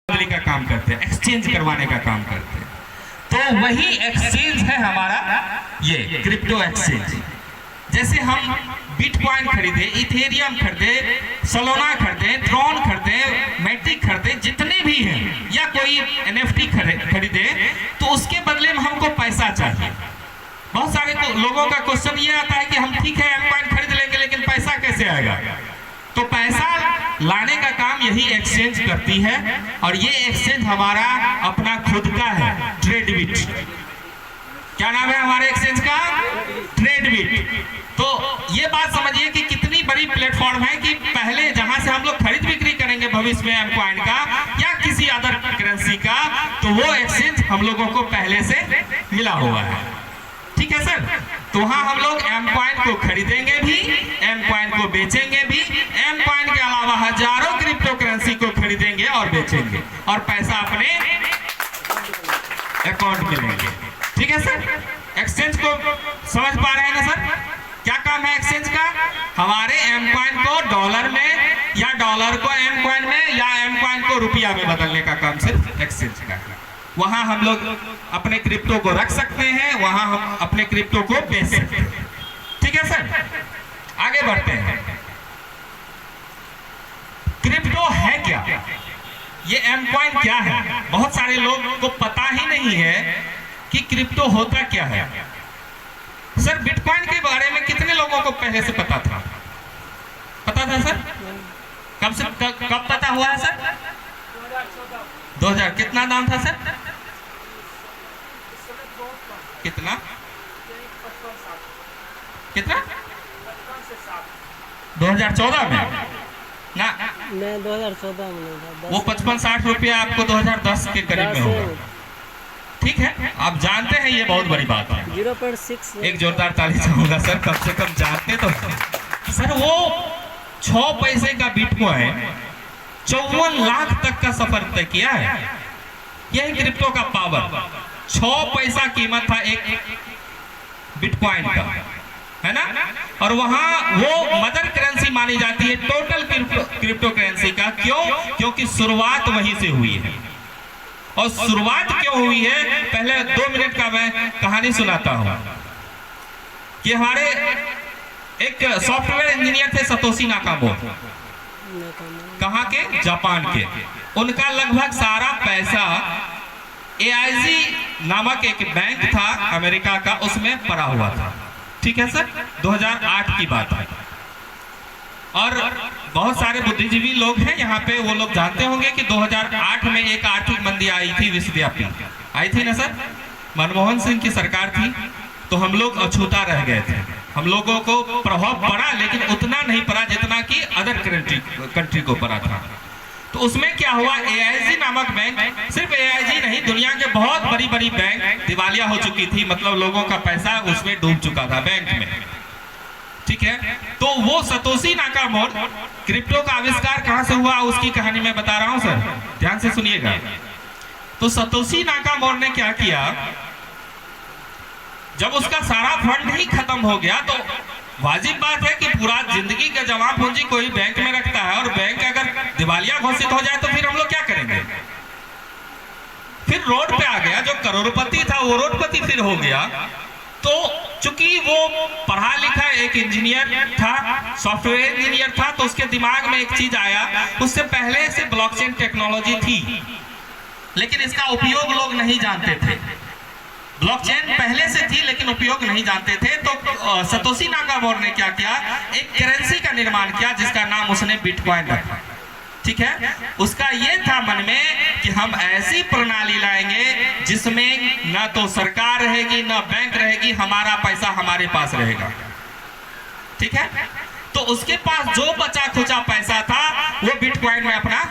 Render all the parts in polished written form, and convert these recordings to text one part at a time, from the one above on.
बदली का काम करते हैं, एक्सचेंज करवाने का काम करते हैं। तो वही एक्सचेंज है हमारा ये क्रिप्टो एक्सचेंज। जैसे हम बिटकॉइन खरीदे, इथेरियम खरीदे, सोलोना खरीदे, ट्रॉन खरीदे, मैट्रिक खरीदे, जितने भी हैं, या कोई एनएफटी खरीदे, तो उसके बदले में हमको पैसा चाहिए। बहुत सारे लोगों का क्वेश्चन ये आता है कि हम ठीक है एम कॉइन खरीद लेंगे, लेकिन पैसा कैसे आएगा? तो पैसा लाने का काम यही एक्सचेंज करती है, और ये एक्सचेंज हमारा अपना खुद का है, ट्रेडबिट। क्या नाम है हमारे एक्सचेंज का? ट्रेडबिट। तो ये बात समझिए कि कितनी बड़ी प्लेटफॉर्म है कि पहले जहां से हम लोग खरीद बिक्री करेंगे भविष्य में एम कॉइन का या किसी अदर करेंसी का, तो वो एक्सचेंज हम लोगों को पहले से मिला हुआ है। ठीक है सर? तो वहां हम लोग एम कॉइन को खरीदेंगे भी, एम कॉइन को बेचेंगे भी, एम कॉइन के अलावा हजारों क्रिप्टो करेंसी को खरीदेंगे और बेचेंगे, और पैसा अपने अकाउंट में लेंगे। ठीक है सर? एक्सचेंज को समझ पा रहे हैं ना सर? क्या काम है एक्सचेंज का? हमारे एम कॉइन को डॉलर में, या डॉलर को एम कॉइन में, या एम कॉइन को रुपया में बदलने का काम सिर्फ एक्सचेंज का है। वहां हम लोग अपने क्रिप्टो को रख सकते हैं, वहां हम अपने क्रिप्टो को बेच सकते हैं। ठीक है सर? आगे बढ़ते हैं। क्रिप्टो है क्या? ये एम कॉइन क्या है? बहुत सारे लोगों को पता ही नहीं है कि क्रिप्टो होता क्या है। सर बिटकॉइन के बारे में कितने लोगों को पहले से पता था? पता था सर? कब पता हुआ है सर? 2000। कितना दाम था सर? कितना? कितना? 2014 में ना? मैं 2014 में। वो 55-60 रुपया आपको 2010 के करीब में होगा। ठीक है, आप जानते हैं, ये बहुत बड़ी बात है। 0.6। एक जोरदार ताली चाहूंगा सर, कम से कम जानते तो। सर वो 6 पैसे का बिटकॉइन 54 लाख तक का सफर तय किया है। यही क्रिप्टो का पावर। 6 पैसा कीमत था एक बिटकॉइन का, है ना? और वहां वो मदर करेंसी मानी जाती है टोटल क्रिप्टो करेंसी का। क्यों? क्योंकि शुरुआत वहीं से हुई है। और शुरुआत क्यों हुई है, पहले 2 मिनट का मैं कहानी सुनाता हूं कि हमारे एक सॉफ्टवेयर इंजीनियर थे सतोशी नाकामोटो। कहां के? जापान के। उनका लगभग सारा पैसा AIG नामक एक बैंक था अमेरिका का, उसमें पड़ा हुआ था। ठीक है सर? 2008 की बात है। और बहुत सारे बुद्धिजीवी लोग हैं यहाँ पे, वो लोग जानते होंगे कि 2008 में एक आर्थिक मंदी आई थी, विश्वव्यापी आई थी ना सर? मनमोहन सिंह की सरकार थी, तो हम लोग अछूता रह गए थे। हम लोगों को प्रभाव पड़ा, लेकिन उतना नहीं पड़ा जितना कि अदर कंट्री को पड़ा था। तो उसमें क्या हुआ, AIG नामक बैंक, सिर्फ AIG नहीं, दुनिया के बहुत बड़ी बड़ी बैंक दिवालिया हो चुकी थी, मतलब लोगों का पैसा उसमें डूब चुका था बैंक में। ठीक है? तो वो सतोशी नाकामोटो, क्रिप्टो का आविष्कार कहां से हुआ उसकी कहानी मैं बता रहा हूं सर, ध्यान से सुनिएगा। तो सतोशी नाकामोटो ने क्या किया, जब उसका सारा फंड ही खत्म हो गया, तो वाजिब बात है कि पूरा जिंदगी का जमा पूंजी कोई बैंक में रखता है, और बैंक अगर दिवालिया घोषित हो जाए तो फिर हम लोग क्या करेंगे? फिर रोड पे आ गया। जो करोड़पति था वो रोडपति फिर हो गया। तो चूंकि वो पढ़ा लिखा एक इंजीनियर था, सॉफ्टवेयर इंजीनियर था, तो उसके दिमाग में एक चीज आया, उससे पहले से ब्लॉकचेन टेक्नोलॉजी थी, लेकिन इसका उपयोग लोग नहीं जानते थे। ब्लॉकचेन पहले से थी लेकिन उपयोग नहीं जानते थे। तो सतोशी नाकामोटो ने क्या किया, एक करेंसी का निर्माण किया जिसका नाम उसने बिटकॉइन रखा। ठीक है? उसका ये था मन में कि हम ऐसी प्रणाली लाएंगे जिसमें ना तो सरकार रहेगी, ना बैंक रहेगी, हमारा पैसा हमारे पास रहेगा। ठीक है? तो उसके पास जो बचा खुचा पैसा था वो बिटकॉइन में अपना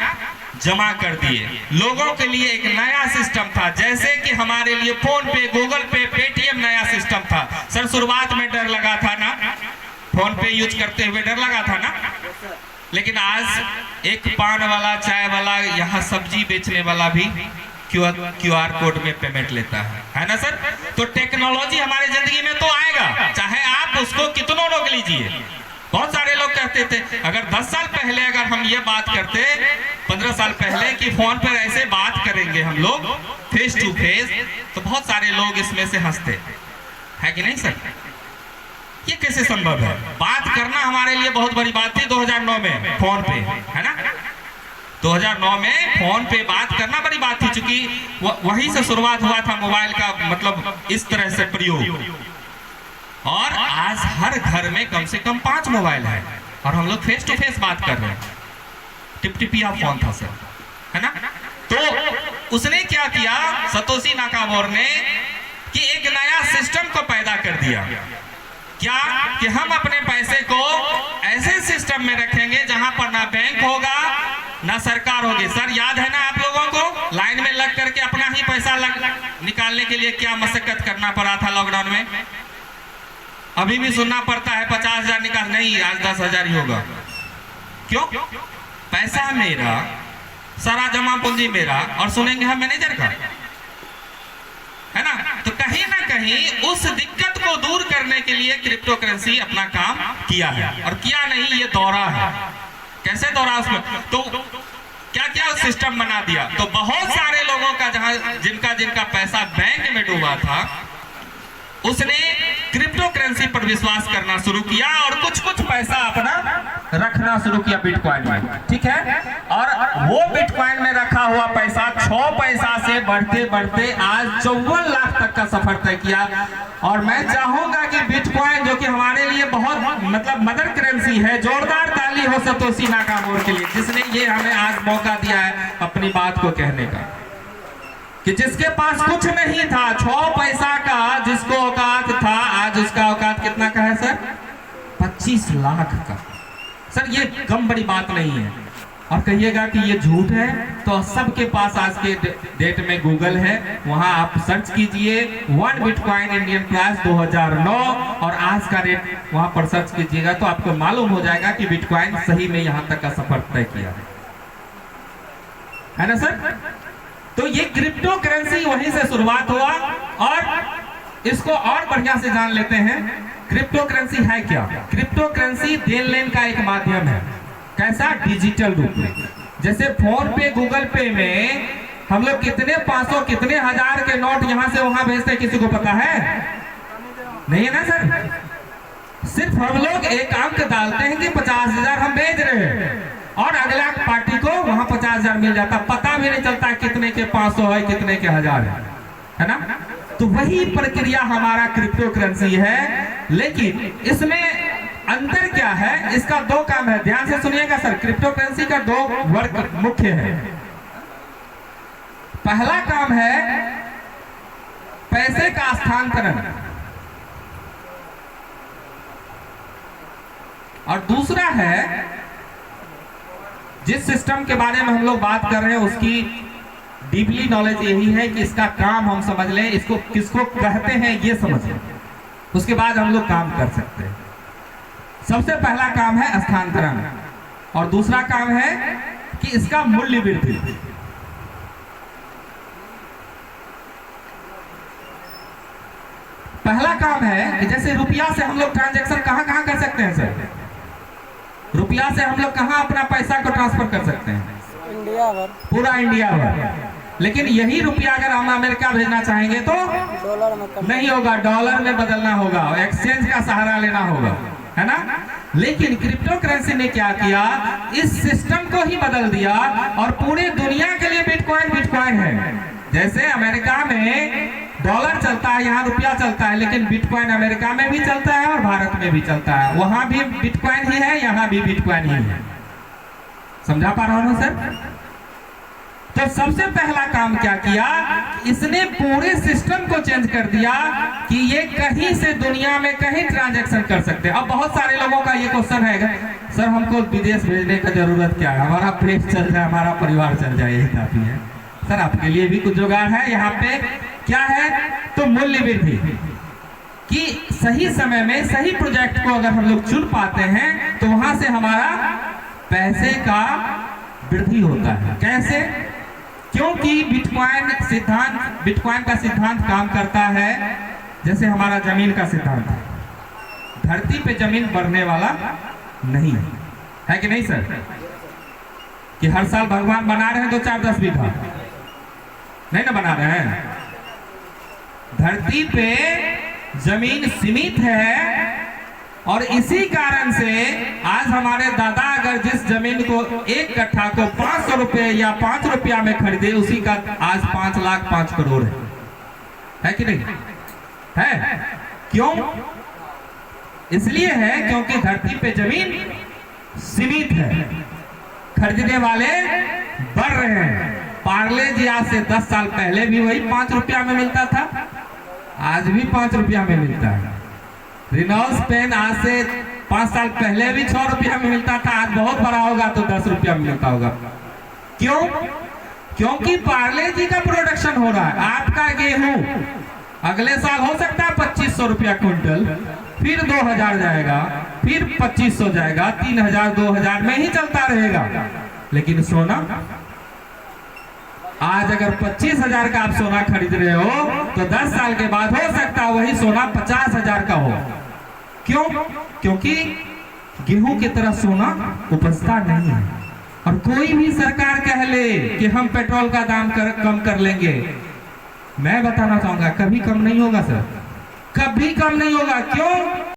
जमा कर दिए। लोगों के लिए एक नया सिस्टम था, जैसे कि हमारे लिए फोन पे, गूगल पे, पेटीएम नया सिस्टम था। सर शुरुआत में डर लगा था ना, फोन पे यूज करते हुए डर लगा था ना, लेकिन आज एक पान वाला, चाय वाला, यहाँ सब्जी बेचने वाला भी QR कोड में पेमेंट लेता है ना सर? तो टेक्नोलॉजी हमारे जिंदगी में तो आएगा, चाहे आप उसको कितनों रोक लीजिए, बहुत सारे लोग कहते थे अगर 10 साल पहले अगर हम ये बात करते, 15 साल पहले कि फोन पर ऐसे बात करेंगे हम लोग फेस टू फेस, तो बहुत सारे लोग इसमें से हंसते, है कि नहीं सर? ये कैसे संभव है? बात करना हमारे लिए बहुत बड़ी बात थी 2009 में फोन पे, है ना? 2009 में फोन पे बात करना बड़ी बात थी, चूंकि वहीं से शुरुआत हुआ था मोबाइल का मतलब इस तरह से प्रयोग। और आज हर घर में कम से कम 5 मोबाइल है और हम लोग फेस टू फेस बात कर रहे हैं। टिपटिपिया फोन था सर, है ना? तो उसने क्या किया, सतोशी नाकामोर ने, कि एक नया सिस्टम को पैदा कर दिया। क्या कि हम अपने पैसे को ऐसे सिस्टम में रखेंगे जहां पर ना बैंक होगा ना सरकार होगी। सर याद है ना आप लोगों को लाइन में लग करके अपना ही पैसा निकालने के लिए क्या मशक्कत करना पड़ा था लॉकडाउन में? अभी भी सुनना पड़ता है 50,000 निकाल, नहीं आज 10,000 ही होगा। क्यों? पैसा मेरा, सारा जमा पूंजी मेरा, और सुनेंगे हम मैनेजर का, है ना? तो कहीं ना कहीं उस दिक्कत को दूर करने के लिए क्रिप्टो करेंसी अपना काम किया है। और किया नहीं, ये दौरा है। कैसे दौरा? उसमें तो क्या क्या सिस्टम बना दिया। तो बहुत सारे लोगों का जिनका पैसा बैंक में डूबा था, उसने क्रिप्टो करेंसी पर विश्वास करना शुरू किया और कुछ पैसा अपना रखना शुरू किया बिटकॉइन में, ठीक है? और वो बिटकॉइन में रखा हुआ पैसा 6 पैसा से बढ़ते बढ़ते आज 54 लाख तक का सफर तय किया। और मैं चाहूंगा कि बिटकॉइन, जो कि हमारे लिए बहुत मतलब मदर करेंसी है, जोरदार ताली हो सतोशी नाकामोर के लिए, जिसने ये हमें आज मौका दिया है अपनी बात को कहने का। कि जिसके पास कुछ नहीं था, 6 पैसा का जिसको औकात था, आज उसका औकात कितना का है सर? 25 लाख का। सर ये कम बड़ी बात नहीं है। और कहिएगा कि ये झूठ है, तो सबके पास आज के डेट में गूगल है, वहां आप सर्च कीजिए 1 बिटकॉइन इंडियन प्राइस 2009 और आज का रेट वहां पर सर्च कीजिएगा तो आपको मालूम हो जाएगा कि बिटकॉइन सही में यहां तक का सफर तय किया है ना सर? तो ये क्रिप्टो करेंसी वहीं से शुरुआत हुआ। और इसको और बढ़िया से जान लेते हैं, क्रिप्टो करेंसी है क्या? क्रिप्टो करेंसी देन लेन का एक माध्यम है। कैसा? डिजिटल रूप में। जैसे फोन पे, गूगल पे में हम लोग कितने 500 कितने हजार के नोट यहां से वहां भेजते हैं, किसी को पता है? नहीं है ना सर? सिर्फ हम लोग एक अंक डालते हैं कि 50,000 हम भेज रहे हैं और अगला पार्टी को वहां 50,000 मिल जाता, पता भी नहीं चलता कितने के 500 है, कितने के 1000 है ना? तो वही प्रक्रिया हमारा क्रिप्टो करेंसी है। लेकिन इसमें अंतर क्या है? इसका 2 काम है, ध्यान से सुनिएगा सर। क्रिप्टो करेंसी का 2 वर्ग मुख्य है। पहला काम है पैसे का स्थानांतरण और दूसरा है, जिस सिस्टम के बारे में हम लोग बात कर रहे हैं उसकी डीपली नॉलेज यही है कि इसका काम हम समझ लें, इसको किसको कहते हैं ये समझ लें, उसके बाद हम लोग काम कर सकते हैं। सबसे पहला काम है स्थानांतरण और दूसरा काम है कि इसका मूल्य वृद्धि। पहला काम है कि जैसे रुपया से हम लोग ट्रांजैक्शन कहां कर सकते हैं सर? रुपया से हम लोग कहां अपना पैसा को ट्रांसफर कर सकते हैं? इंडिया भर, पूरा इंडिया भर। लेकिन यही रुपया अगर हम अमेरिका भेजना चाहेंगे तो डॉलर में नहीं होगा, डॉलर में बदलना होगा, एक्सचेंज का सहारा लेना होगा, है ना? लेकिन क्रिप्टो करेंसी ने क्या किया? इस सिस्टम को ही बदल दिया और पूरे दुनिया के लिए बिटकॉइन है। जैसे अमेरिका में डॉलर चलता है, यहाँ रुपया चलता है, लेकिन बिटकॉइन अमेरिका में भी चलता है और भारत में भी चलता है। वहां भी बिटकॉइन ही है, यहाँ भी बिटकॉइन ही है। समझा पा रहा हूं सर? तो सबसे पहला काम क्या किया? इसने पूरे सिस्टम को चेंज कर दिया कि ये कहीं से दुनिया में कहीं ट्रांजैक्शन कर सकते हैं। अब बहुत सारे लोगों का ये क्वेश्चन है, सर हमको विदेश भेजने का जरूरत क्या है? हमारा पेट चल जाए, हमारा परिवार चल जाए, यही काफी है। सर आपके लिए भी कुछ जुगाड़ है यहाँ पे। क्या है? तो मूल्य वृद्धि, कि सही समय में सही प्रोजेक्ट को अगर हम लोग चुन पाते हैं तो वहां से हमारा पैसे का वृद्धि होता है। कैसे? क्योंकि बिटकॉइन का सिद्धांत काम करता है जैसे हमारा जमीन का सिद्धांत है। धरती पे जमीन बढ़ने वाला नहीं है कि नहीं सर? कि हर साल भगवान बना रहे हैं 2 4 10 बीघा? नहीं ना बना रहे हैं। धरती पे जमीन सीमित है और इसी कारण से आज हमारे दादा अगर जिस जमीन को 1 कट्ठा को 500 रुपए या 5 रुपया में खरीदे, उसी का आज 5 लाख 5 करोड़ है कि नहीं है? क्यों? इसलिए है क्योंकि धरती पे जमीन सीमित है, खरीदने वाले बढ़ रहे हैं। पार्ले जी आज से 10 साल पहले भी वही 5 रुपया में मिलता था, आज भी 5 रुपया में मिलता है। रिनॉल्ड्स पेन आज से 5 साल पहले भी 6 रुपया में मिलता था, आज बहुत बड़ा होगा तो 10 रुपया में मिलता होगा। क्यों? क्योंकि पार्ले जी का प्रोडक्शन हो रहा है। आपका गेहूं अगले साल हो सकता है 2500 रुपया क्विंटल, फिर 2000 जाएगा, फिर 2500 जाएगा, 3000 2000 में ही चलता रहेगा। लेकिन सोना आज अगर 25,000 का आप सोना खरीद रहे हो तो 10 साल के बाद हो सकता है वही सोना 50,000 का हो। क्यों? क्योंकि गेहूं की तरह सोना उपजता नहीं है। और कोई भी सरकार कह ले कि हम पेट्रोल का दाम कम कर लेंगे, मैं बताना चाहूंगा कभी कम नहीं होगा सर, कभी कम नहीं होगा। क्यों?